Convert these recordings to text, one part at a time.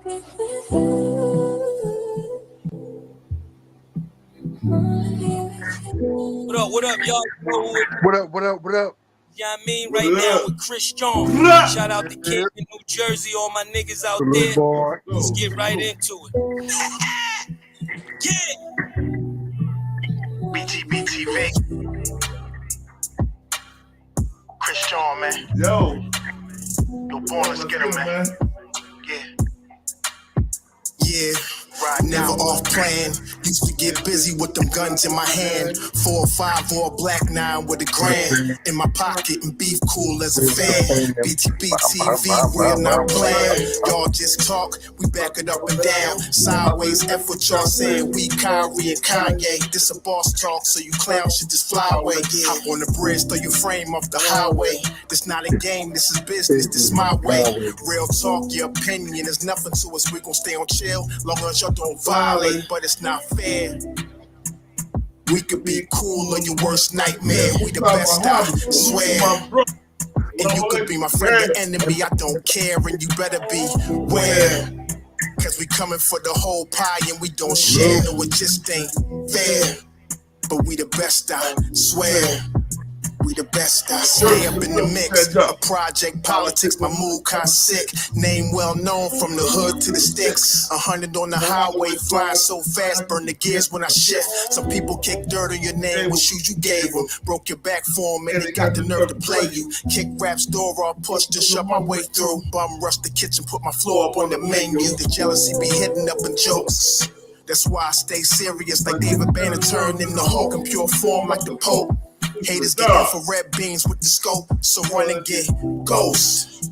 What up, y'all? What up? You know what I mean? Right now with Chris John. Shout out to Kid in New Jersey, all my niggas out there. Let's get right into it. Yeah. Btbtv. Chris John, man. Yo, born, let's get him, man. Yeah, never off plan. Used to get busy with them guns in my hand. 4 or 5 or a black 9 with a grand in my pocket and beef cool as a fan. Btbtv, we're not playing. Y'all just talk, we back it up and down. Sideways, F what y'all saying. We Kyrie and Kanye. This a boss talk, so you clowns should just fly away. Hop on the bridge, throw your frame off the highway. This not a game, this is business, this my way. Real talk, your opinion is nothing to us. We gon' stay on chill, long as y'all don't violate, but it's not fair. We could be cool or your worst nightmare. We the best, I swear. And you could be my friend or enemy, I don't care. And you better beware, cause we coming for the whole pie and we don't share. No, it just ain't fair. But we the best, I swear. We the best, I stay up in the mix. A project politics, my mood kinda sick. Name well known from the hood to the sticks. 100 on the highway, flying so fast, burn the gears when I shift. Some people kick dirt on your name, what shoes you gave them. Broke your back for them and they got the nerve to play you. Kick raps door off, push to shut my way through. Bum rush the kitchen, put my floor up on the menu. The jealousy be hitting up in jokes. That's why I stay serious like David Banner turned in the Hulk in pure form like the Pope. Haters get infrared beams with the scope, so run and get ghosts.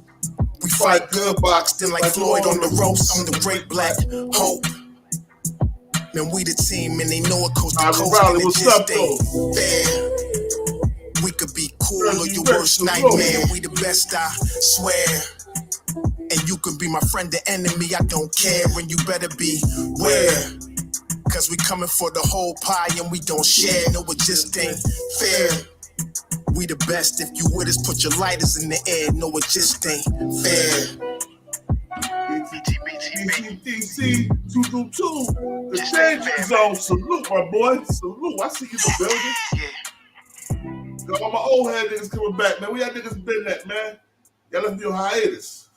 We fight good boxing like Floyd on the ropes. I'm the great black hope. Man, we the team and they know it coast to coast and it just ain't fair. We could be cool or your worst nightmare. We the best, I swear. And you can be my friend or enemy, I don't care. And you better beware, cause we coming for the whole pie and we don't share. No, it just ain't fair. We the best, if you with us, put your lighters in the air. No, it just ain't fair. BTBTV 222, the danger zone. Salute, my boy. Salute. I see you in the building. Got all my old head niggas coming back, man. Where y'all niggas been at, man? Y'all left me on hiatus.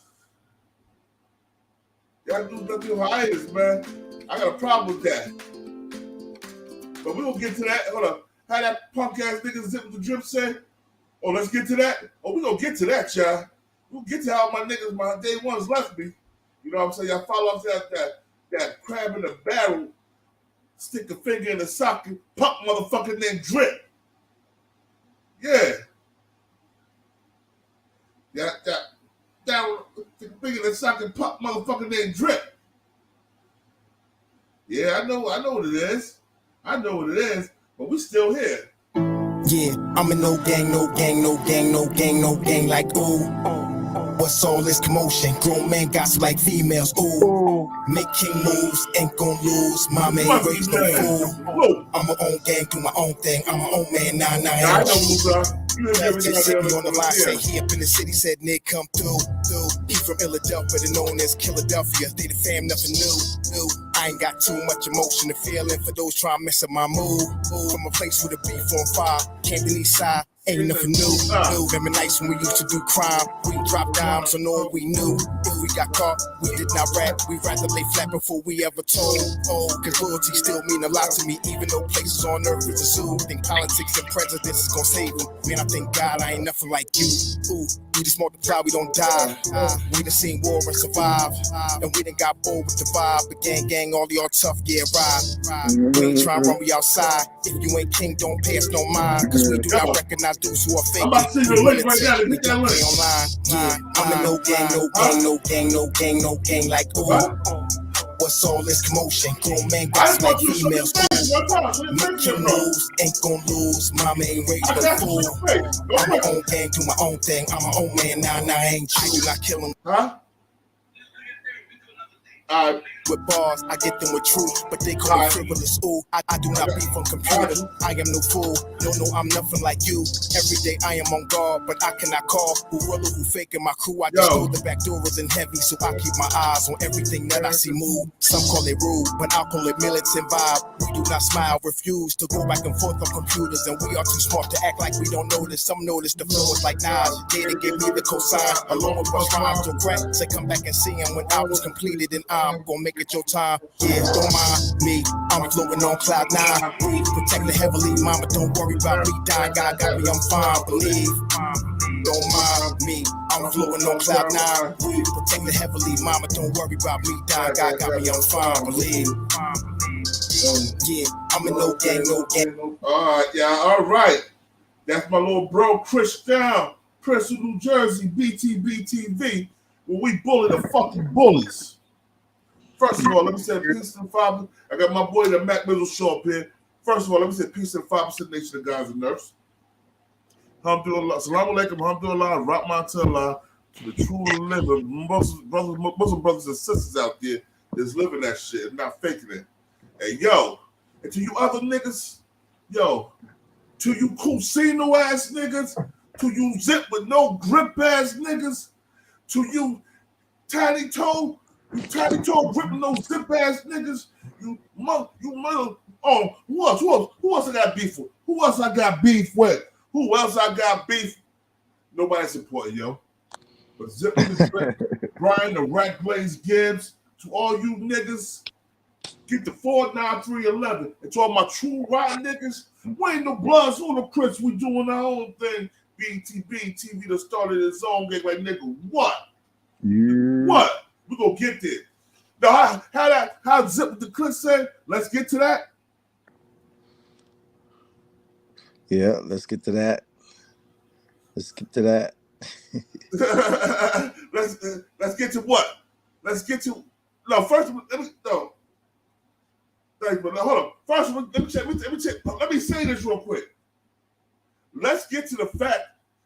Y'all left me on hiatus, man. I got a problem with that. But we gonna get to that. Hold up. How that punk ass nigga ZipWitDaDrip say? Oh, let's get to that. Oh, we gonna get to that, y'all. We'll get to how my niggas, my day ones left me. You know what I'm saying? Y'all follow up that crab in the barrel, stick a finger in the socket, pump motherfucker named Drip. Yeah. That stick a finger in the socket, pump motherfucker named Drip. Yeah, I know what it is. I know what it is, but we still here. Yeah, I'm in no gang like ooh. What's all this commotion? Grown men gossip like females, ooh. Make king moves, ain't gon' lose. Mama ain't raised no fool. I'm my own gang, do my own thing. I'm my own man, nah, I know who's up. Just hit me on the line, say he up in the city, said Nick come through. He from Philadelphia, they're known as Philadelphia. They the fam, nothing new. I ain't got too much emotion to feel in for those trying to mess up my mood. From a place with a beef on fire, can't be east side. Ain't nothing new. Remember nights when we used to do crime. We dropped dimes on all we knew. If we got caught, we did not rap. We rather lay flat before we ever told. Cause loyalty still mean a lot to me, even though places on earth is a zoo. Think politics and presidents is gonna save them. Man, I thank God I ain't nothing like you. Ooh, we just multiply, we don't die. We done seen war and survive. And we done got bored with the vibe. But gang, all y'all tough, yeah, ride. We ain't trying to run, we outside. If you ain't king, don't pay us no mind. Cause we do not recognize dudes who are fake. I'm about to see the link right now. Hit that link. I'm in no gang like ooh. What's all this commotion? Grown men got like females. Making moves, ain't gon' lose. Mama ain't raised no fool. I'm my own gang, do my own thing. I'm my own man, nah, I ain't you, not killing. Huh? with bars, I get them with truth, but they call me frivolous. Ooh, I do not beef on computers. I am no fool. No, I'm nothing like you. Every day I am on guard, but I cannot call. Who real or who fake in my crew? I just know the back door isn't heavy, so I keep my eyes on everything that I see move. Some call it rude, but I'll call it militant vibe. We do not smile, refuse to go back and forth on computers, and we are too smart to act like we don't notice. Some notice the flow is like Nas. Data give me the cosign, along with Rush Rhymes to crack. Say come back and see him when I was completed, and I'm gonna make it your time. Yeah, don't mind me, I'm floating on cloud nine. Breathe, protected heavily, mama, don't worry about me dying. God got me, I'm fine, believe. Don't mind me, I'm floating on cloud nine. Breathe, protected heavily, mama, don't worry about me dying. God got me, I'm fine, believe. Yeah, I'm in no gang, no gang. All right, yeah, all right. That's my little bro, Chris down, Princeton, New Jersey, Btbtv, where we bully the fucking bullies. First of all, let me say peace and five. I got my boy, the Mac Middle Show up here. First of all, let me say peace and 5% nation of guys and nerfs. Alhamdulillah, Assalamu alaikum, alhamdulillah, Rahman to Allah, to the true living Muslim brothers and sisters out there that's living that shit and not faking it. Hey, yo, and to you other niggas, yo, to you Cusino ass niggas, to you zip with no grip ass niggas, to you tiny toe gripping those zip ass niggas, you mother. Oh, who else I got beef with? Who else I got beef with? Who else I got beef? Nobody's important, yo. But zip Brian, the Rat Glaze Gibbs, to all you niggas, get the 49311. And to all my true rotten niggas, we ain't no bloods or no Crips, we doing our own thing. Btbtv that started its own game, like nigga, what? Yeah. What? We gonna get there. Now, how Zip with the clip say? Let's get to that. Yeah, let's get to that. Let's get to that. let's get to what? Let's get to first. Thanks, but hold on. First, let me say this real quick. Let's get to the fact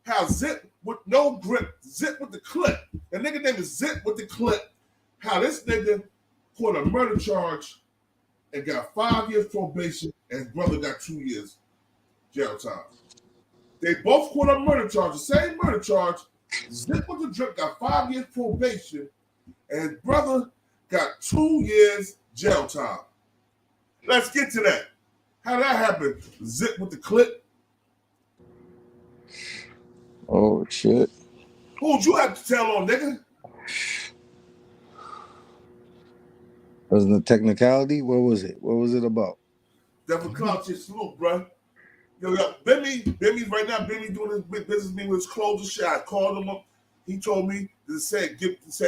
how Zip with no grip, Zip with the clip. The nigga name is Zip with the clip. How this nigga caught a murder charge and got 5 years probation, and his brother got 2 years jail time. They both caught a murder charge, the same murder charge. Zip with the drip got 5 years probation, and his brother got 2 years jail time. Let's get to that. How that happened? Zip with the clip. Oh shit. Who'd you have to tell on, nigga? Wasn't the technicality? What was it? What was it about? Definitely clout your salute, bro. Yo, Bimmy right now, Bimmy doing his business with his clothes and shit. I called him up. He told me to say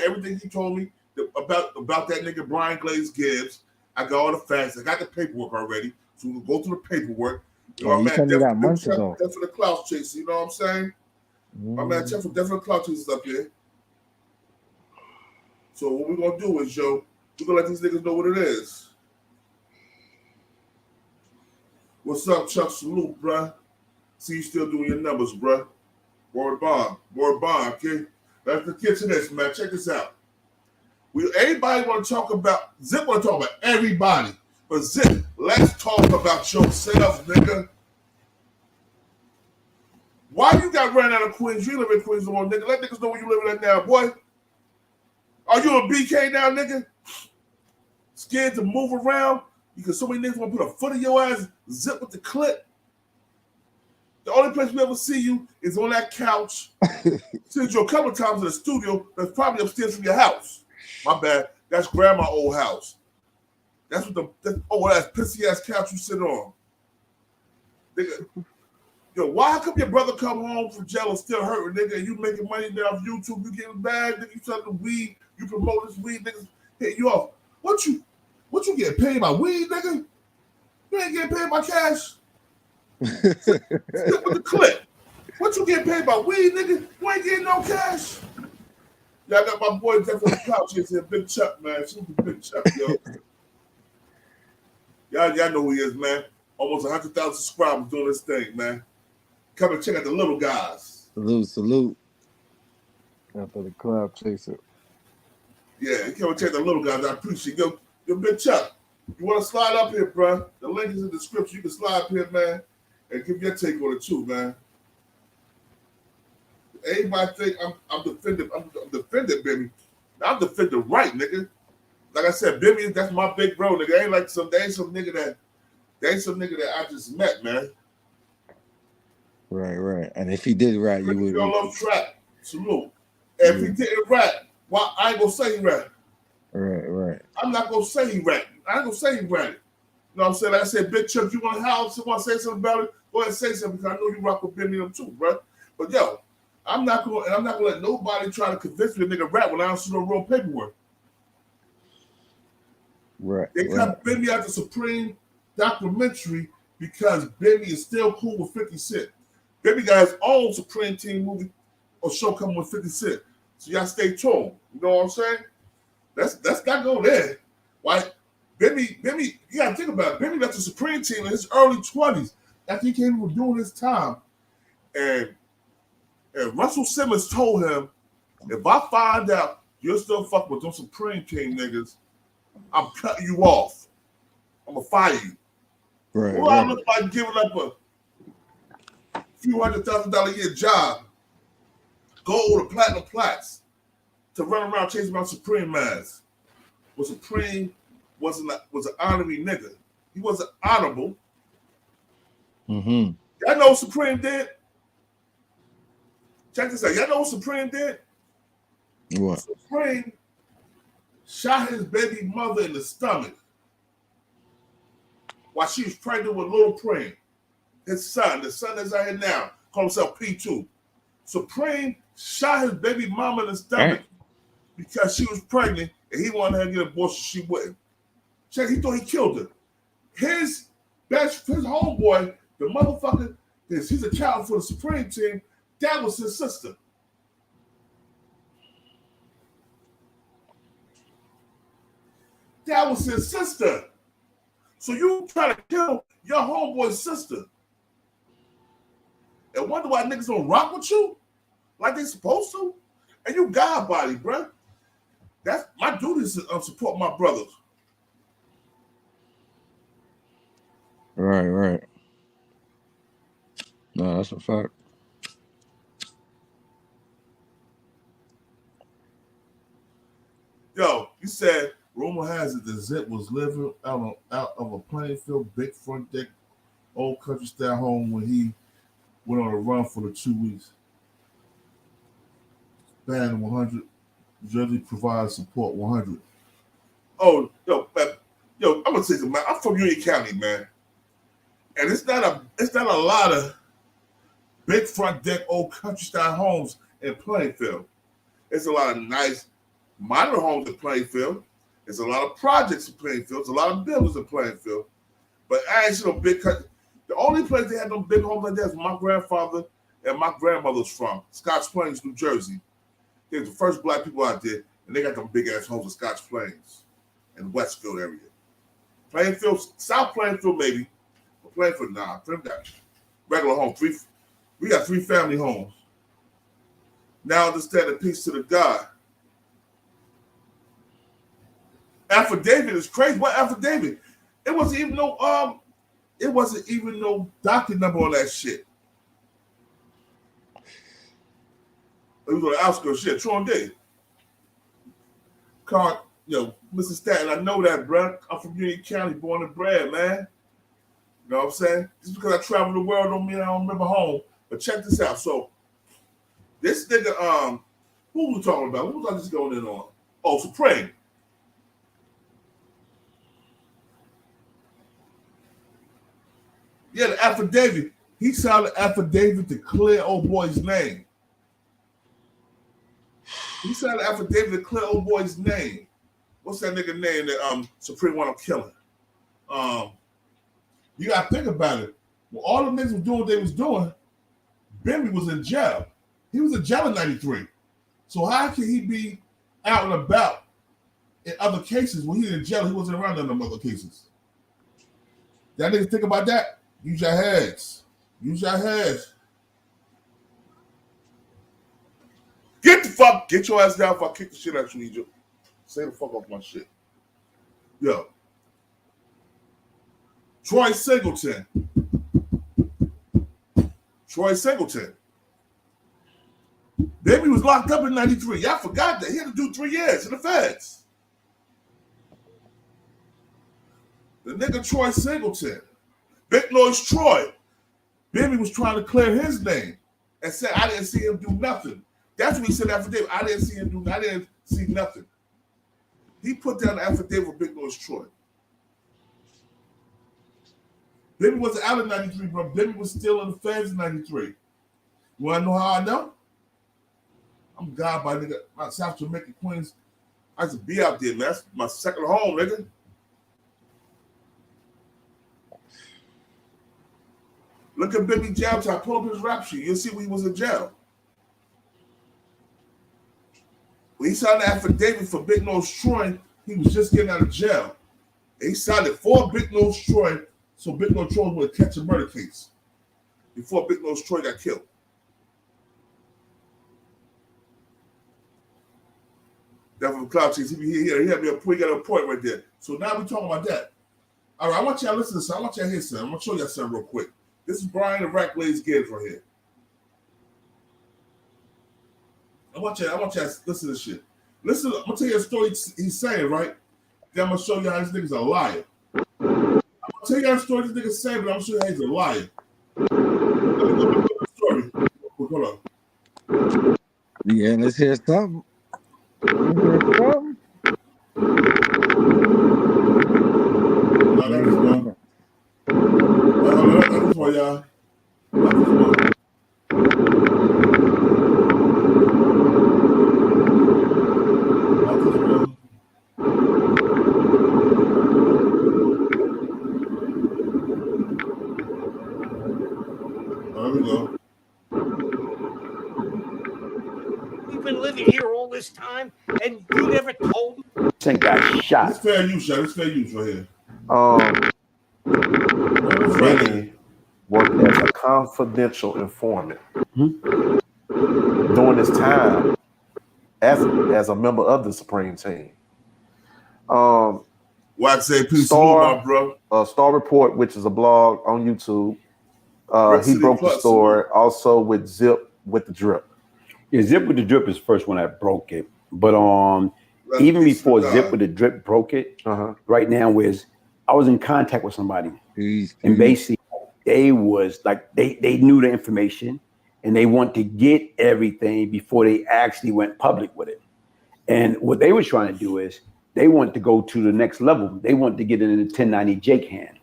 everything he told me about that nigga Brian Glaze Gibbs. I got all the facts. I got the paperwork already. So we'll go through the paperwork. You told me that months ago. That's for the clout chase. You know what I'm saying? My man, Jeff from definitely clout chasers up here. So what we're gonna do is, we're gonna let these niggas know what it is. What's up, Chuck? Salute, bruh. See you still doing your numbers, bruh. Word bond, okay? Let's get to this, man. Check this out. Everybody want to talk about, Zip want to talk about everybody. But Zip, let's talk about yourself, nigga. Why you got ran out of Queens? You live in Queens no more, nigga. Let niggas know where you living at now, boy. Are you a BK now, nigga? Scared to move around? Because so many niggas want to put a foot in your ass, Zip with the clip. The only place we ever see you is on that couch. Since you a couple times in the studio, that's probably upstairs from your house. My bad. That's grandma's old house. That's what that's pissy ass couch you sit on. Nigga, yo, why come your brother come home from jail and still hurting, nigga, and you making money now off YouTube, you getting bad, nigga, you selling the weed, you promote this weed, niggas hit you off. What you getting paid by weed, nigga? You ain't getting paid by cash. Stick with the clip. What you getting paid by weed, nigga? You ain't getting no cash. Y'all got my boy Jeff on the couch here, Big Chuck, man. Super Big Chuck, yo. Y'all know who he is, man. Almost 100,000 subscribers doing this thing, man. Come and check out the little guys. Salute. After the club chaser. Yeah, come and check out the little guys. I appreciate it. Yo, Yo, Big Chuck, you want to slide up here, bro? The link is in the description. You can slide up here, man, and give your take on it too, man. Everybody think I'm defending Bimmy. I'm defending right, nigga. Like I said, Bimmy, that's my big bro, nigga. They ain't some nigga that I just met, man. Right. And if he did right, you would. Your love trap, salute. And if he didn't rap, well, I ain't gonna say he rap. Right. I'm not gonna say he rap. I ain't gonna say he rap. You know what I'm saying? Like I said, Big Chuck, you want to house? You want to say something about it? Go ahead and say something because I know you rock with Bimmy them too, bro. But yo, I'm not gonna let nobody try to convince me a nigga rap when I don't see no real paperwork. Right. They cut Bimmy out the Supreme documentary because Bimmy is still cool with 50 Cent. Bimmy got his own Supreme Team movie or show coming with 50 Cent. So y'all stay tuned. You know what I'm saying? That's not go there. Why? Bimmy, you gotta think about it. Bimmy left the Supreme Team in his early 20s after he came from doing his time. And Russell Simmons told him, if I find out you're still fucking with those Supreme Team niggas, I'm cutting you off. I'm gonna fire you. Right. Well, I look like giving up a few $100,000 a year job, gold or platinum plaques, to run around chasing around Supreme mask. Well, Supreme was an honorary nigga. He wasn't honorable. Mm-hmm. Y'all know what Supreme did? Check this out. Y'all know what Supreme did? What? Supreme shot his baby mother in the stomach while she was pregnant with Lil Preem, his son. The son that's out here now, call himself P2. Supreme shot his baby mama in the stomach because she was pregnant and he wanted her to get an abortion. She wouldn't. Check, he thought he killed her. His homeboy, the motherfucker, he's a child for the Supreme Team. That was his sister. That was his sister. So you try to kill your homeboy's sister and wonder why niggas don't rock with you like they supposed to? And you God body, bro. That's my duty is to support my brothers. Right. No, that's a fact. Yo, you said rumor has it that Zip was living out of a Plainfield big front deck old country style home when he went on a run for the 2 weeks. Band 100 Jersey provides support 100. Oh, yo, I'm gonna say something, man. I'm from Union County, man, and it's not a lot of big front deck old country style homes in Plainfield. It's a lot of nice modern homes in Plainfield. There's a lot of projects in Plainfield. There's a lot of buildings in Plainfield. But I ain't seen no big country. The only place they had no big homes like that is my grandfather and my grandmother's from, Scotch Plains, New Jersey. They're the first black people out there, and they got them big ass homes in Scotch Plains and Westfield area. Plainfield, South Plainfield maybe, but Plainfield, nah. Plainfield got regular homes. We got 3 family homes. Now understand the peace to the God. Affidavit is crazy. What affidavit? It wasn't even no docket number on that shit. It was on the outskirts shit. True day. Mr. Stanton, I know that, bro. I'm from Union County, born and bred, man. You know what I'm saying? Just because I travel the world don't mean I don't remember home. But check this out. So this nigga, who was talking about? Who was I just going in on? Oh, Supreme. Yeah, the affidavit. He signed the affidavit to clear old boy's name. He signed the affidavit to clear old boy's name. What's that nigga name that Supreme want to kill him? You gotta think about it. When all the niggas was doing what they was doing, Bimmy was in jail. He was in jail in 93. So how can he be out and about in other cases when he's in jail? He wasn't around in them other cases. Y'all niggas think about that? Use your heads. Use your heads. Get your ass down if I kick the shit out you, Egypt. Say the fuck off my shit. Yo. Troy Singleton. Bimmy was locked up in 93. Y'all forgot that. He had to do 3 years in the feds. The nigga Troy Singleton. Big Noise Troy. Bimmy was trying to clear his name and said, I didn't see him do nothing. That's what he said affidavit. I didn't see nothing. He put down the affidavit for Big Noise Troy. Bimmy wasn't out in 93, but Bimmy was still in the feds in 93. You want to know how I know? I'm God by nigga. My South Jamaica, Queens. I used to be out there, man. That's my second home, nigga. Look at Bimmy jail time. Pull up his rap sheet. You'll see when he was in jail. When he signed the affidavit for Big Nose Troy, he was just getting out of jail. And he signed it for Big Nose Troy, so Big Nose Troy would catch a murder case before Big Nose Troy got killed. That from Cloud Chase. He had me a point, got a point right there. So now we're talking about that. All right, I want y'all to listen to this. I want y'all to hear something. I'm going to show y'all something real quick. This is Brian the Rack Glaze Gibbs right here. I want y'all to listen to this shit. Listen, I'm going to tell you a story he's saying, right? Then I'm going to show you how this nigga's a liar. I'm going to tell you how the story this nigga's saying, but I'm going to show you how he's a liar. Let me go back to the story. Hold on. Yeah, let's hear something. No, that is one. That is one, y'all. That is one. There we go. You've been living here all this time, and you never told me. Got shot. It's fair use, y'all. It's fair use right here. Bimmy worked as a confidential informant during his time as a member of the Supreme Team. Wax say peace to my bro. Star Report, which is a blog on YouTube. He broke the story also with ZipWitDaDrip. Yeah, ZipWitDaDrip is the first one that broke it. But even before ZipWitDaDrip broke it, right now I was in contact with somebody. And basically they was like they knew the information and they want to get everything before they actually went public with it. And what they were trying to do is they want to go to the next level. They want to get in the 1090 Jake hand.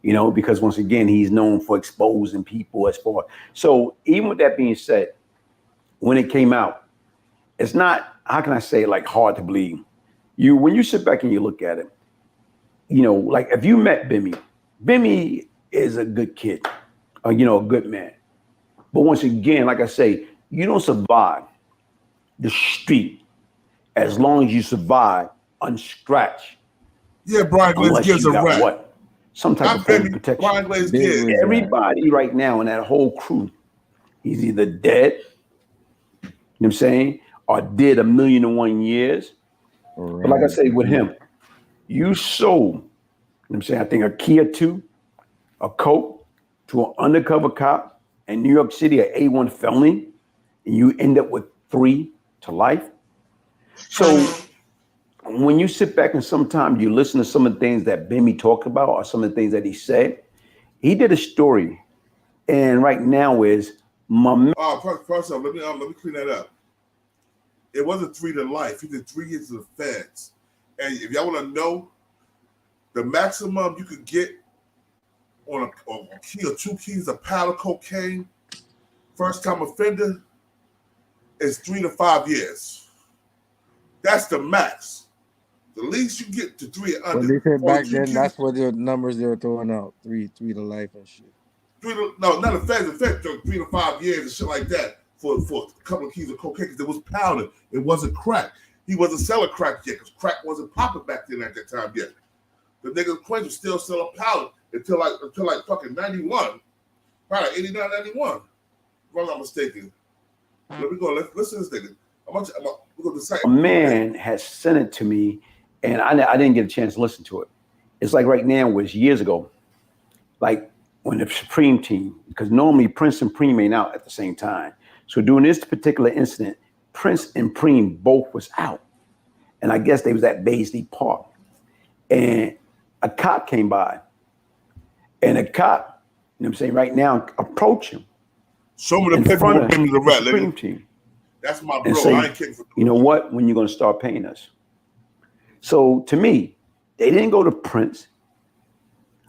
You know, because once again, he's known for exposing people as far. So even with that being said, when it came out, it's not, how can I say, like hard to believe. When you sit back and you look at it, you know, like if you met Bimmy is a good kid, a good man. But once again, like I say, you don't survive the street as long as you survive unscratched. Yeah, Brian Glaze gives a rap. What? Some type of form of protection. Brian Glaze gives. Everybody right now in that whole crew, he's either dead, you know what I'm saying, or did 1,000,001 years. Right. But like I say, with him, you sold, you know what I'm saying, I think a Kia 2, a Coke to an undercover cop in New York City, an A1 felony, and you end up with 3 to life. So when you sit back and sometimes you listen to some of the things that Bimmy talked about or some of the things that he said, he did a story. And right now is my first off, let me clean that up. It wasn't 3 to life. He did 3 years in the feds. And if y'all want to know, the maximum you could get on a key or 2 keys, a pound of cocaine, first time offender, is 3 to 5 years. That's the max. The least you get to 3 and under. When they said back then, that's what the numbers they were throwing out. 3 to life and shit. No, not the feds. The feds took 3 to 5 years and shit like that for a couple of keys of cocaine because it was powder. It wasn't crack. He wasn't selling crack yet because crack wasn't popping back then at that time yet. The niggas Queens was still selling powder until like fucking 91, probably 89, 91. If I'm not mistaken. Let me go. Let's listen to this nigga. We're going to decide. A man has sent it to me, and I didn't get a chance to listen to it. It's like right now was years ago, like when the Supreme team, because normally Prince and Preem ain't out at the same time. So during this particular incident, Prince and Preem both was out. And I guess they was at Baisley Park. And a cop came by. And a cop, you know what I'm saying, right now, approach him. Show me the paperwork, give me the rat, Supreme team. That's my bro. Say, I ain't kidding for you know what? When you gonna start paying us? So to me, they didn't go to Prince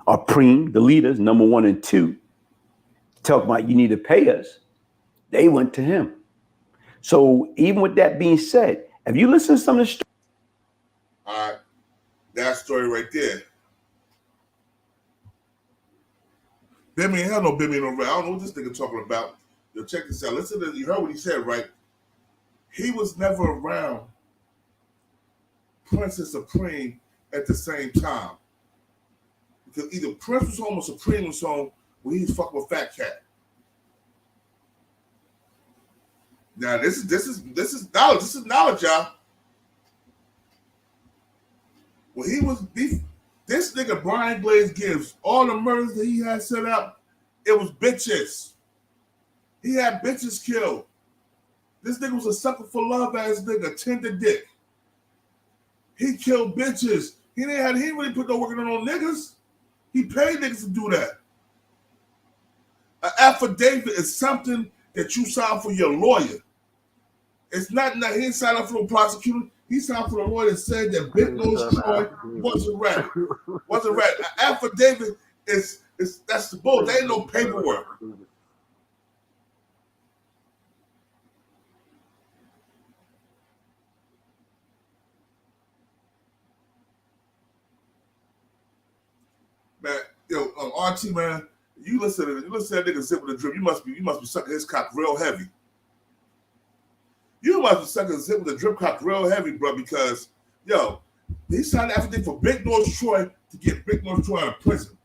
or Preem, the leaders, number 1 and 2, talk about you need to pay us. They went to him. So even with that being said, have you listened to some of the stories? All right, that story right there. Bimmy, hell no Bimmy no rat. I don't know what this nigga talking about. Yo, check this out. Listen to, you heard what he said, right? He was never around Prince and Supreme at the same time. Because either Prince was home or Supreme was home when he was fucking with Fat Cat. Now this is knowledge. This is knowledge, y'all. When he was this nigga Brian Glaze Gibbs, all the murders that he had set up, it was bitches. He had bitches killed. This nigga was a sucker for love ass nigga, tender dick. He killed bitches. He didn't really put no work on no niggas. He paid niggas to do that. An affidavit is something that you sign for your lawyer. It's not that he didn't sign up for no prosecutor. He signed for the lawyer that said that Big Nose Troy was a rat. Was a rat. An affidavit is that's the bull. There ain't no paperwork. Man, yo, RT man, you listen to that nigga ZipWitDaDrip. You must be sucking his cock real heavy. You must be sucking ZipWitDaDrip cock real heavy, bro, because yo, he signed affidavit for Big Nose Troy to get Big Nose Troy out of prison.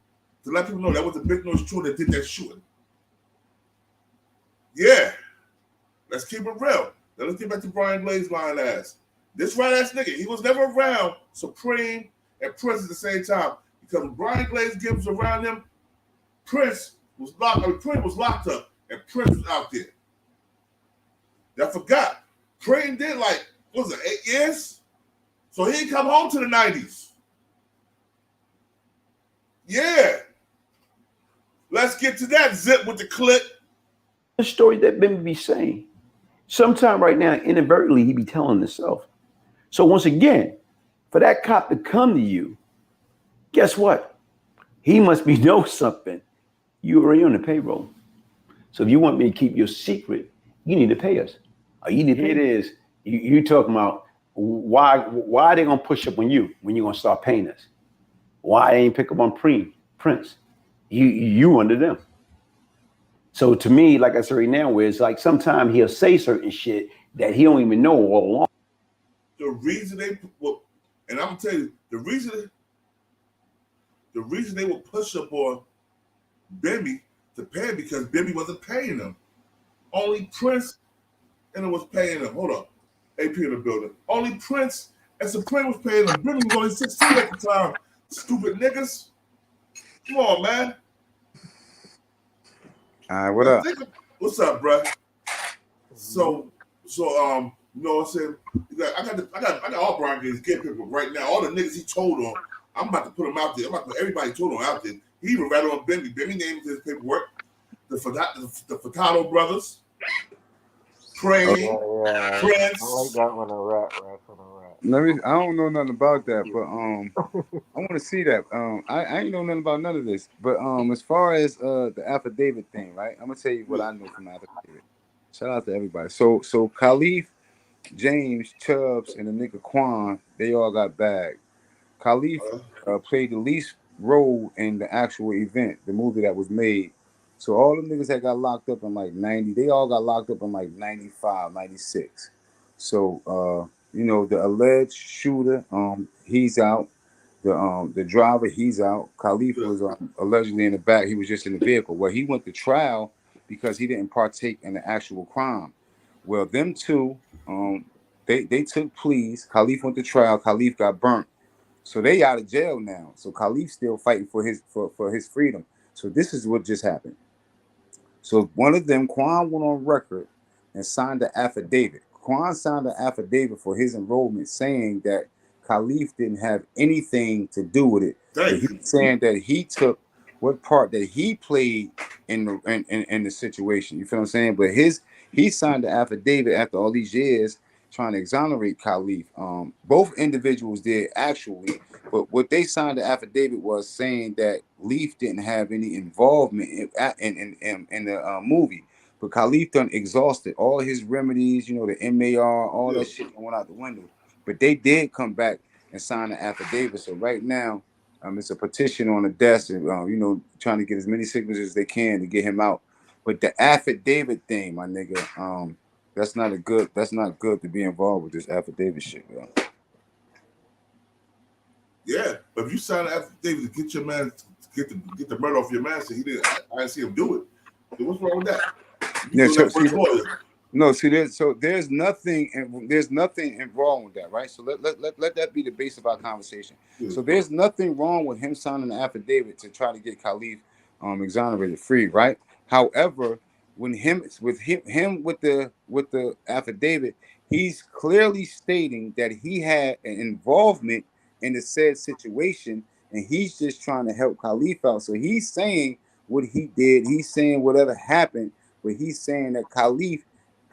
To let people know that was the Big Nose Troy that did that shooting. Yeah. Let's keep it real. Now let's get back to Brian Glaze lying ass. This right ass nigga, he was never around Supreme and Prince at the same time. Because Brian Glaze Gibbs around him, Prince was locked up and Prince was out there. I forgot. Prince did like, what was it, 8 years? So he didn't come home to the 90s. Yeah. Let's get to that zip with the clip. The story that Bimmy be saying. Sometime right now, inadvertently, he be telling himself. So once again, for that cop to come to you, guess what? He must be know something. You already on the payroll. So if you want me to keep your secret, you need to pay us. You need to pay. It is you talking about why are they gonna push up on you when you're gonna start paying us? Why they ain't pick up on Prince? You under them. So to me, like I said right now, where it's like sometimes he'll say certain shit that he don't even know all along. The reason and I'm gonna tell you, the reason they would push up on Bimmy to pay him because Bimmy wasn't paying them. Only Prince and it was paying them. Hold up. AP in the building. Only Prince and Supreme was paying them. Bimmy was only 16 at the time. Stupid niggas. Come on, man. All right, what up? What's up, bro? So, you know what I'm saying? I got all Brian Glaze get people right now. All the niggas he told on, I'm about to put them out there. I'm about to put everybody told on out there. He even rattled on Bimmy. Bimmy named his paperwork. The Furtado brothers. Prince. I like that one a rat. I don't know nothing about that, but I want to see that. I ain't know nothing about none of this. But as far as the affidavit thing, right? I'm gonna tell you what I know from the affidavit. Shout out to everybody. So Khalif, James, Chubbs, and the nigga Quan, they all got bagged. Khalif played the least role in the actual event, the movie that was made. So all the niggas that got locked up in like 90, they all got locked up in like 95, 96. So you know, the alleged shooter, he's out. The driver, he's out. Khalif was allegedly in the back. He was just in the vehicle. Well, he went to trial because he didn't partake in the actual crime. Well, them two, they took pleas. Khalif went to trial. Khalif got burnt. So they out of jail now. So Khalif's still fighting for his freedom. So this is what just happened. So one of them, Quan, went on record and signed an affidavit. Quan signed an affidavit for his enrollment, saying that Khalif didn't have anything to do with it. But he's saying that he took what part that he played in the situation. You feel what I'm saying? But he signed the affidavit after all these years trying to exonerate Khalif. Both individuals did actually, but what they signed the affidavit was saying that Leaf didn't have any involvement in the movie. But Khalif done exhausted all his remedies, you know, the MAR, all that shit went out the window. But they did come back and sign the affidavit. So right now, it's a petition on the desk, and you know, trying to get as many signatures as they can to get him out. But the affidavit thing, my nigga, that's not good to be involved with this affidavit shit, bro. Yeah, but if you sign an affidavit to get your man, get the murder off your man, so I didn't see him do it. So what's wrong with that? There's nothing wrong with that, right? So let that be the base of our conversation. Yeah. So there's nothing wrong with him signing an affidavit to try to get Khalif exonerated free, right? However, when with the affidavit, he's clearly stating that he had an involvement in the said situation, and he's just trying to help Khalif out. So he's saying what he did. He's saying whatever happened, but he's saying that Khalif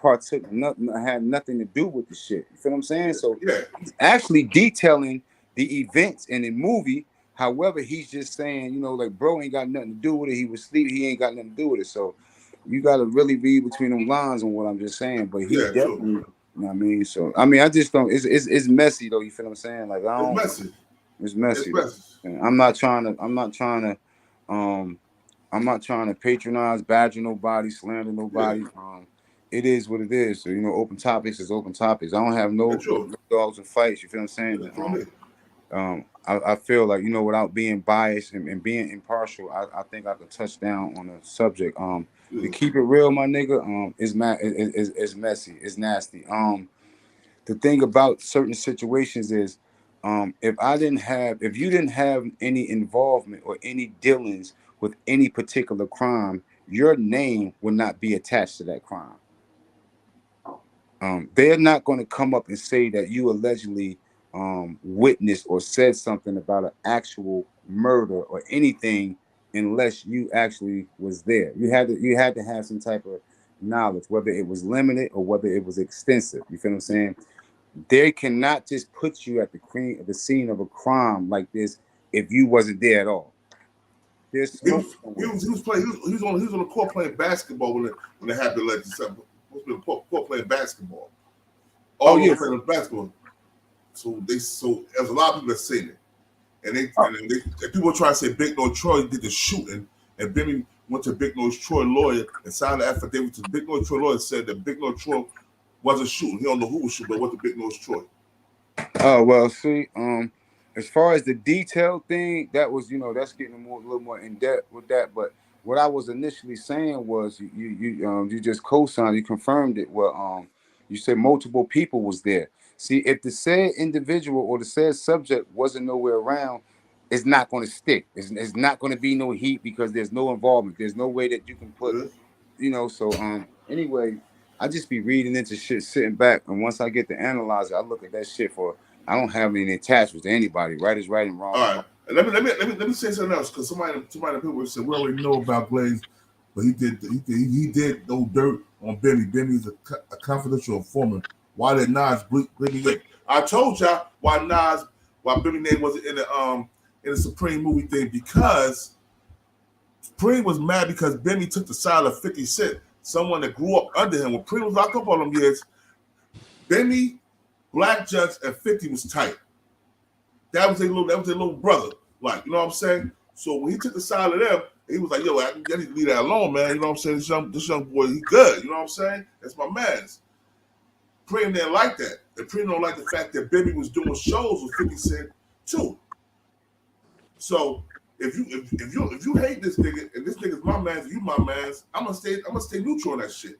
had nothing to do with the shit. You feel what I'm saying? So he's actually detailing the events in the movie. However, he's just saying, you know, like, bro ain't got nothing to do with it. He was sleeping. He ain't got nothing to do with it. So you got to really read between them lines on what I'm just saying. But he definitely, you know what I mean? So, I mean, I just don't, it's messy though. You feel what I'm saying? Like, I don't, it's messy. I'm not trying to patronize, badger nobody, slander nobody. It is what it is. So, you know, open topics is open topics. I don't have no dogs and fights. You feel what I'm saying? I feel like, you know, without being biased and being impartial, I think I could touch down on a subject. To keep it real, my nigga, is messy, it's nasty. The thing about certain situations is, if you didn't have any involvement or any dealings with any particular crime, your name would not be attached to that crime. They're not going to come up and say that you allegedly witnessed or said something about an actual murder or anything unless you actually was there. You had to have some type of knowledge, whether it was limited or whether it was extensive. You feel what I'm saying? They cannot just put you at the scene of a crime like this if you wasn't there at all. He was on the court playing basketball when it happened. Like something. He was on the court playing basketball. Playing basketball. So there's a lot of people that seen it, and people try to say Big Noise Troy did the shooting, and Bimmy went to Big Noise Troy lawyer and signed the affidavit to Big Noise Troy lawyer, said that Big Noise Troy wasn't shooting. He don't know who was shooting, but went to Big Noise Troy. Oh well, see, as far as the detailed thing, that was, you know, that's getting a little more in depth with that. But what I was initially saying was you just co-signed, you confirmed it. Well, you said multiple people was there. See, if the said individual or the said subject wasn't nowhere around, it's not going to stick. It's not going to be no heat because there's no involvement. There's no way that you can put, you know. So anyway, I just be reading into shit, sitting back, and once I get to analyze it, I look at that shit for. I don't have any attachments to anybody. Right is right and wrong. All right, and let me say something else, because somebody people said we already know about Glaze, but he did no dirt on Bimmy. Bimmy is a confidential informant. Why did Nas bring him in? I told y'all why Bimmy name wasn't in the Supreme movie thing, because Supreme was mad because Bimmy took the side of 50 Cent, someone that grew up under him. When Supreme was locked up all them years, Bimmy, Black Judge, and 50 was tight. That was their little brother, like, you know what I'm saying? So when he took the side of them, he was like, yo, I need to leave that alone, man. You know what I'm saying? This young boy, he good. You know what I'm saying? That's my man's. Supreme didn't like that. The Supreme don't like the fact that Bimmy was doing shows with 50 Cent too. So if you hate this nigga and this nigga's my man's, you my man's, I'm gonna stay neutral on that shit,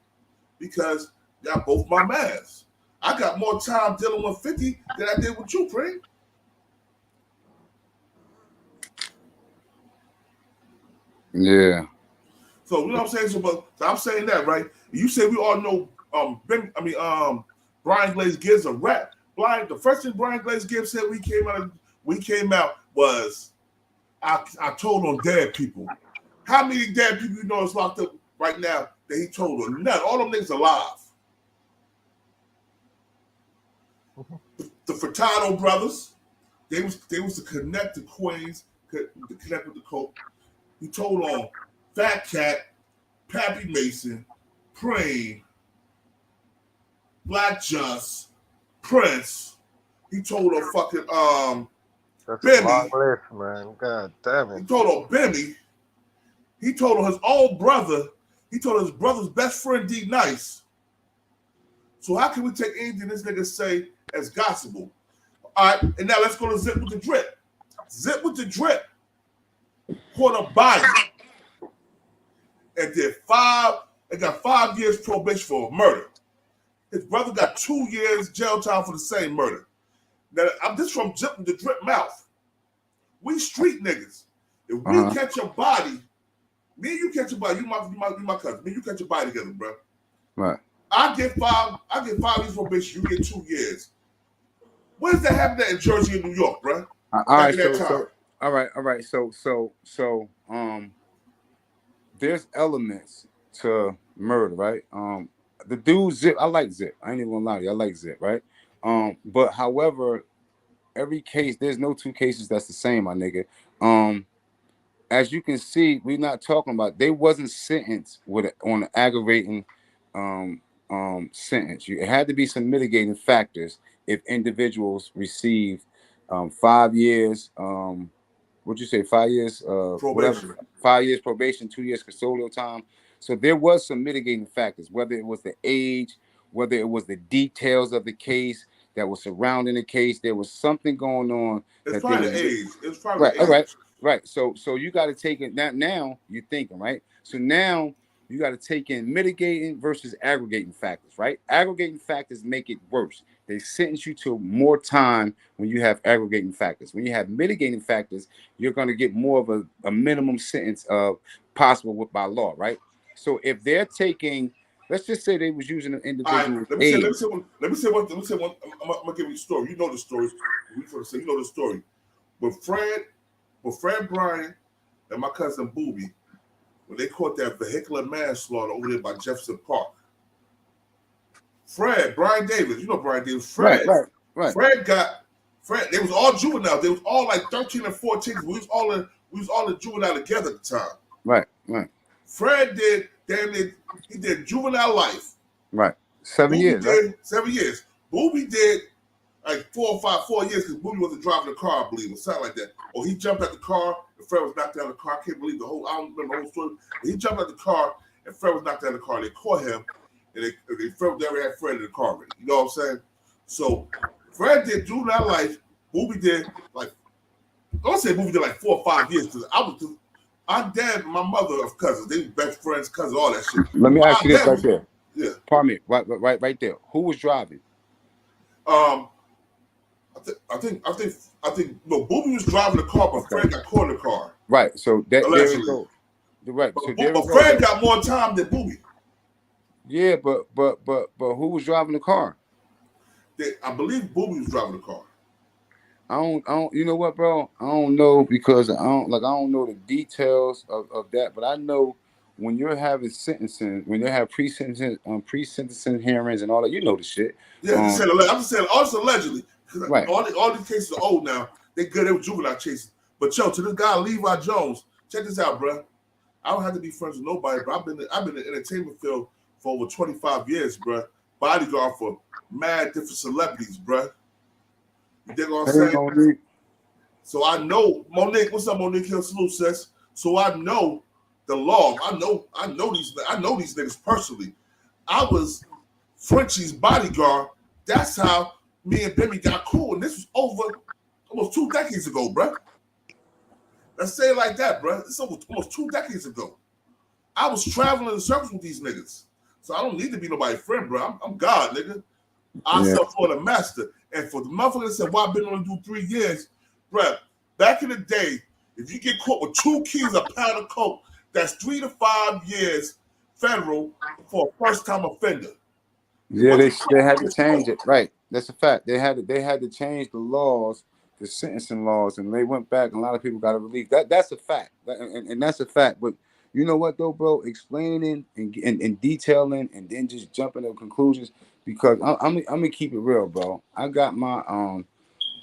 because y'all both my man's. I got more time dealing with 50 than I did with you, Preem. Yeah. So you know what I'm saying? So I'm saying that, right? You say we all know Brian Glaze Gibbs a rap. The first thing Brian Glaze Gibbs said we came out was I told on dead people. How many dead people you know is locked up right now that he told on? None. All them niggas alive. The Furtado brothers, they was to connect the Queens, to connect with the Coke. He told on Fat Cat, Pappy Mason, Prane, Black Just, Prince. He told on fucking That's Bimmy. a long list, man. God damn it. He told on Bimmy. He told on his own brother. He told his brother's best friend D Nice. So how can we take anything this nigga say as gospel? All right, and now let's go to ZipWitDaDrip. ZipWitDaDrip caught a body and got 5 years probation for murder. His brother got 2 years jail time for the same murder. Now, I'm just from ZipWitDaDrip mouth. We street niggas. If we catch a body, me and you catch a body, you my cousin. Me and you catch a body together, bro. Right. I get 5 years probation, you get 2 years. When does that happen in Jersey and New York, bro? All right, all right. So, there's elements to murder, right? The dude Zip, I like Zip. I ain't even gonna lie to you, I like Zip, right? But however, every case, there's no two cases that's the same, my nigga. As you can see, we're not talking about, they wasn't sentenced on an aggravating sentence. It had to be some mitigating factors if individuals received 5 years, what'd you say, 5 years? Probation. Whatever, 5 years probation, 2 years custodial time. So there was some mitigating factors, whether it was the age, whether it was the details of the case that was surrounding the case. There was something going on. It's probably the age. It's probably right, the age. Right. So you got to take it now. You're thinking, right? So now you got to take in mitigating versus aggregating factors, right? Aggregating factors make it worse. They sentence you to more time when you have aggregating factors. When you have mitigating factors, you're going to get more of a minimum sentence of possible by law, right? So if they're taking, let's just say they was using an individual. Let me say one. I'm gonna give you a story. You know the story. You know the story. With Fred Bryan and my cousin Booby, when they caught that vehicular manslaughter over there by Jefferson Park. Brian Davis, you know Brian Davis. Fred. They was all juvenile. They was all like 13 and 14. We was all in juvenile together at the time. Right. Fred did he did juvenile life. Right. 7 years. Right? 7 years. Booby did like 4 years because Booby wasn't driving the car, I believe, or something like that. Or he jumped out the car and Fred was knocked out of the car. I can't believe I don't remember the whole story. But he jumped out the car and Fred was knocked out of the car. They caught him and Fred never had Fred in the car already. You know what I'm saying? So Fred did juvenile life. Booby did like, I don't say Booby did like 4 or 5 years because I'm dad and my mother of cousins. They were best friends, cousins, all that shit. Let me ask you this right there. Yeah. Pardon me. Right there. Who was driving? I think no, Booby was driving the car, but Fred got caught in the car. Right. So there we go. Right. So but Fred got more time than Booby. Yeah, but who was driving the car? I believe Booby was driving the car. I don't. You know what, bro? I don't know because I don't know the details of that. But I know when you're having sentencing, when they have pre-sentencing hearings and all that, you know the shit. Yeah, I'm just saying. Also allegedly, right? All these cases are old now. They good. They were juvenile cases. But to this guy Levi Jones, check this out, bro. I don't have to be friends with nobody, but I've been in the entertainment field for over 25 years, bro. Bodyguard for mad different celebrities, bro. You dig what I'm saying? Monique. So I know Monique. What's up, Monique Hill Salute says. So I know the law. I know these niggas personally. I was Frenchie's bodyguard. That's how me and Bimmy got cool, and this was over almost 2 decades ago, bro. Let's say it like that, bro. It's almost 2 decades ago. I was traveling in circles with these niggas, so I don't need to be nobody's friend, bro. I'm God, nigga. I self for the master. And for the motherfucker that said, why I've been only do 3 years, bro, back in the day, if you get caught with 2 keys, a pound of coke, that's 3 to 5 years federal for a first-time offender. Yeah, they had to change it. Right, that's a fact. They had to change the laws, the sentencing laws, and they went back. And a lot of people got a relief. That's a fact, and that's a fact. But you know what though, bro? Explaining and detailing, and then just jumping to conclusions, because I'm gonna keep it real, bro. I got my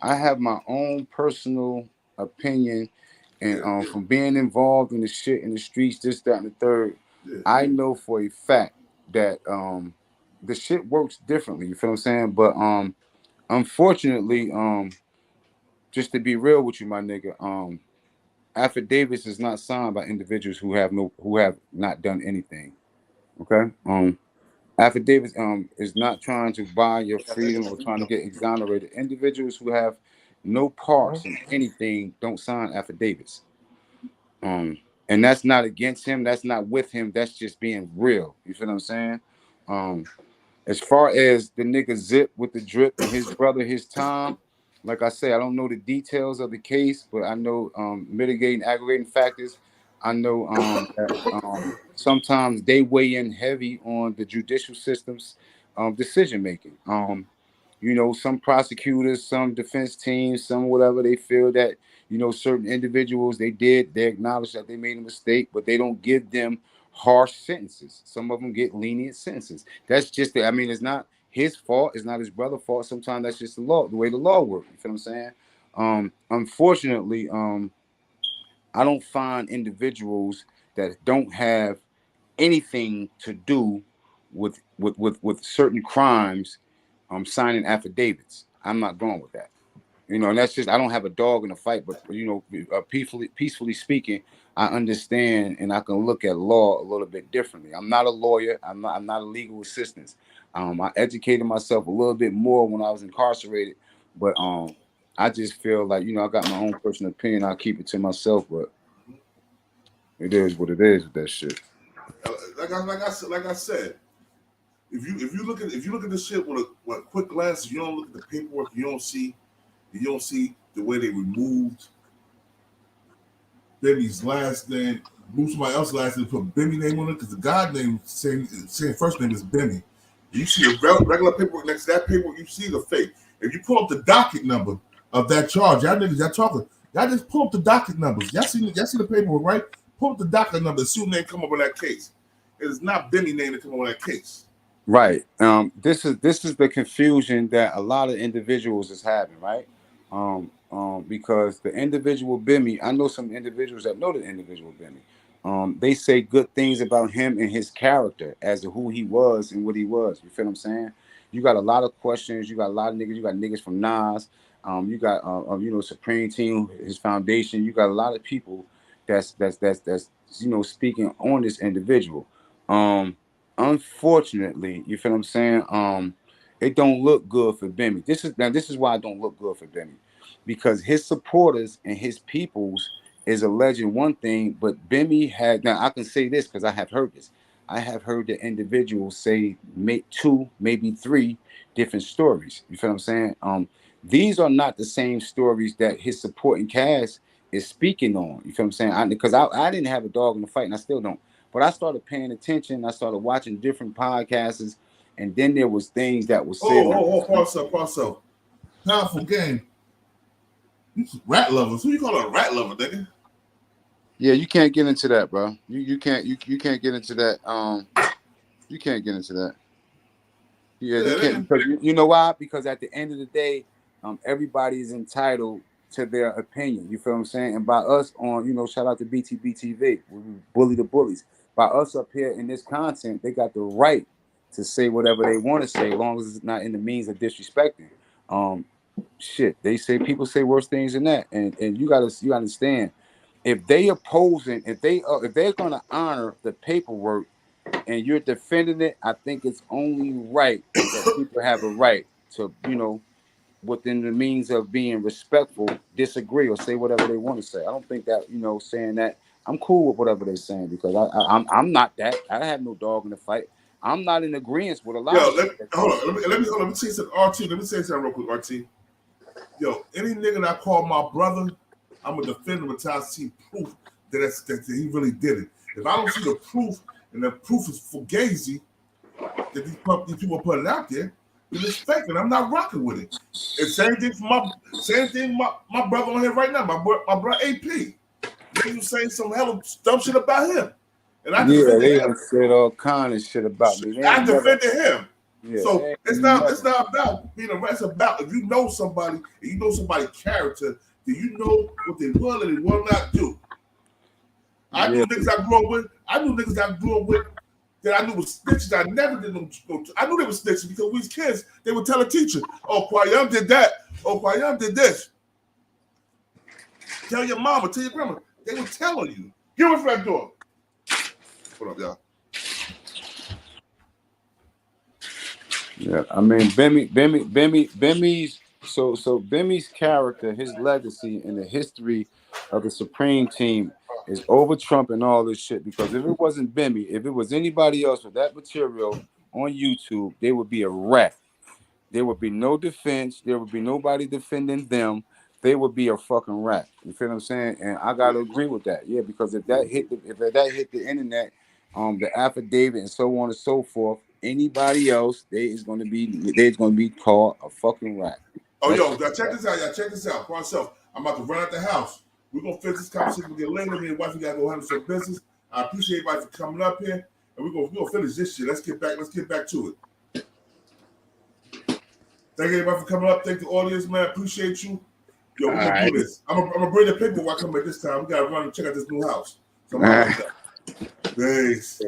I have my own personal opinion, and from being involved in the shit in the streets, this, that, and the third, I know for a fact that the shit works differently. You feel what I'm saying? But unfortunately, just to be real with you, my nigga, affidavits is not signed by individuals who have not done anything. Okay? Affidavits is not trying to buy your freedom or trying to get exonerated. Individuals who have no parts in anything don't sign affidavits. And that's not against him, that's not with him, that's just being real. You feel what I'm saying? As far as the nigga Zip with the drip and his brother, his time, like I say, I don't know the details of the case, but I know mitigating, aggravating factors. I know that sometimes they weigh in heavy on the judicial system's decision making. You know, some prosecutors, some defense teams, some whatever, they feel that, you know, certain individuals, they acknowledge that they made a mistake, but they don't give them harsh sentences. Some of them get lenient sentences. That's just I mean, it's not his fault. It's not his brother's fault. Sometimes that's just the law, the way the law works. You feel what I'm saying? Unfortunately, I don't find individuals that don't have anything to do with certain crimes signing affidavits. I'm not going with that. You know, and that's just, I don't have a dog in the fight, but you know, peacefully speaking, I understand and I can look at law a little bit differently. I'm not a lawyer. I'm not a legal assistant. I educated myself a little bit more when I was incarcerated, but I just feel like, you know, I got my own personal opinion. I'll keep it to myself, but it is what it is with that shit. Like I said, if you look at this shit with a quick glance, you don't look at the paperwork, you don't see the way they removed Bimmy's last name, moved somebody else's last name, put Bimmy name on it, because the God name, same first name is Bimmy. You see the regular paperwork next to that paperwork, you see the fake. If you pull up the docket number of that charge, y'all niggas, y'all talking, y'all just pull up the docket numbers. Y'all see the paperwork, right? Pull up the docket number, see who name come up on that case. It is not Bimmy name that come up on that case. Right. This is the confusion that a lot of individuals is having, right? Because the individual Bimmy, I know some individuals that know the individual Bimmy. They say good things about him and his character as to who he was and what he was. You feel what I'm saying? You got a lot of questions. You got a lot of niggas. You got niggas from Nas. You got you know, Supreme Team, his foundation. You got a lot of people that's you know, speaking on this individual. Unfortunately, you feel what I'm saying? It don't look good for Bimmy. This is why it don't look good for Bimmy, because his supporters and his peoples is alleging one thing, but Bimmy had, now I can say this because I have heard this. I have heard the individuals say two, maybe three different stories. You feel what I'm saying? These are not the same stories that his supporting cast is speaking on. You feel what I'm saying? Because I didn't have a dog in the fight, and I still don't. But I started paying attention. I started watching different podcasts, and then there was things that was said. Pause up. Powerful game. Rat lovers. Who you call a rat lover, nigga? Yeah, you can't get into that, bro. You can't get into that. You can't get into that. Yeah, you can't, because you know why? Because at the end of the day, everybody is entitled to their opinion. You feel what I'm saying? And by us on, you know, shout out to Btbtv, we bully the bullies. By us up here in this content, they got the right to say whatever they want to say, as long as it's not in the means of disrespecting. Shit, people say worse things than that, and you understand, if they opposing, if they're gonna honor the paperwork and you're defending it, I think it's only right that people have a right to, you know, within the means of being respectful, disagree or say whatever they want to say. I don't think that, you know, saying that, I'm cool with whatever they're saying, because I'm not that. I have no dog in the fight. I'm not in agreement with a lot of shit. Hold on. Let me say something, RT. Let me say something real quick, RT. Yo, any nigga that I call my brother, I'm gonna defend him until I see proof that he really did it. If I don't see the proof, and the proof is fugazi that these people are putting out there, then it's fake, and I'm not rocking with it. And same thing for my brother on here right now, my brother AP. They was saying some hella dumb shit about him. And I defended him. Said all kind of shit about me. I defended him. Yeah, so it's not about being a rap. It's about if you know somebody and you know somebody's character, then you know what they will and they will not do. I knew niggas I grew up with. I knew niggas I grew up with that I knew was snitches. I never did them. I knew they were snitches because we was kids. They would tell a teacher, "Oh, Kwayam did that. Oh, Kwayam did this." Tell your mama, tell your grandma. They were telling you. Get away from that door. What up, y'all? Yeah, I mean, Bimmy's so Bimmy's character, his legacy, and the history of the Supreme Team is over trumping all this shit. Because if it wasn't Bimmy, if it was anybody else with that material on YouTube, they would be a wreck. There would be no defense. There would be nobody defending them. They would be a fucking wreck. You feel what I'm saying? And I gotta agree with that. Yeah, because if that hit the internet, the affidavit and so on and so forth, anybody else, they're gonna be called a fucking rat. Oh, yo, check this out, y'all. Check this out for myself. I'm about to run out the house. We're gonna finish this conversation with later. Me and wife, we gotta go handle some business. I appreciate everybody for coming up here, and we're gonna finish this shit. Let's get back to it. Thank everybody for coming up. Thank the audience, man. Appreciate you. Yo, we're gonna do this. I'm gonna bring the paper while I come back this time. We gotta run and check out this new house. So I'm gonna do that. Thanks.